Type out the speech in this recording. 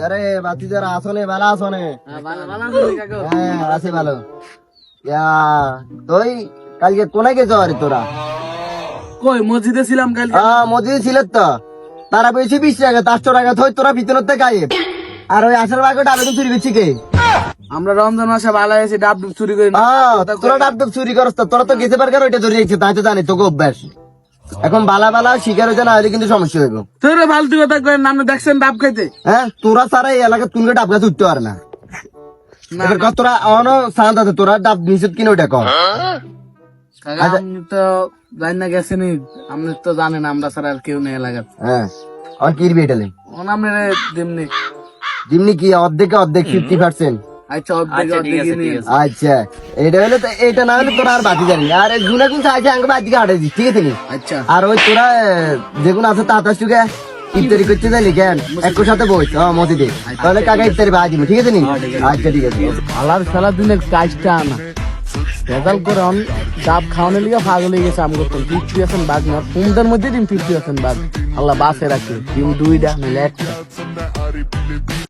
আরে বাতি যারা আসনে ভালো আসনে হ্যাঁ আছে ভালো তুই কালকে কোনায় গেছো আরে তোরা কই মসজিদে ছিলাম কালকে। মসজিদে ছিল তো তারা বেশি 20 টাকা 400 টাকা থই তোরা ভিতর থেকে গায়েব আর ওই আসার আগে ডাবে চুরি করছি কে আমরা রমজান মাসে ভালো আছি, ডাব ডুব চুরি করি না। তোরা ডাব চুরি করস তো তোরা তো গেছে পারকার ওইটা ধরে রেখেছে তাই তো জানি তোকে অভ্যাস এখন বালা বালা শিকার হয়েছে না হলে কিন্তু সমস্যা হইব তোরা ফালতু কথা করেন, আপনি দেখছেন ডাব খাইতে? হ্যাঁ তোরা সারা এই এলাকা তুলকে ডাব গাছ উঠতে পারে না না, এবার কত তোরা অনো সাঁত আছে তোরা ডাব নিষেধ কিনে ওইটা কর কাকা, আপনি তো জানি না গেছেন, আপনি তো জানেন আমরা ছাড়া আর কেউ নেই এলাকার। হ্যাঁ আর কি বেটালে আপনি যেমনি যেমনি কি অর্ধেকে অর্ধেক 50%। আচ্ছা অর্ধেক নিয়ে আচ্ছা এটা হলে তো এটা না হলে তোরা আর বাকি জানি আর গুনা গুন আছে আঙ্গ বাদ দিকে হাঁটে দিস ঠিক আছে নি আচ্ছা আর ওই তোরা যেগুলো আছে তাতাস টুকে ইফতারি করতে যাইলি কেন একর সাথে বই মসজিদে তাহলে কাকা ইফতারি বাদ দিবি ঠিক আছে নি আচ্ছা ঠিক আছে আলার সারা দিনের কাজটা আনা ভেজাল করে ডাব খাওয়ানোর লিগে পাগল হয়ে গেছে। আমি করতাম 50% বাঘ না, তোমাদের মধ্যে ডিম 50% বাঘ। আল্লাহ বাসে রাখে ডিম 2টা নাহলে 1টা।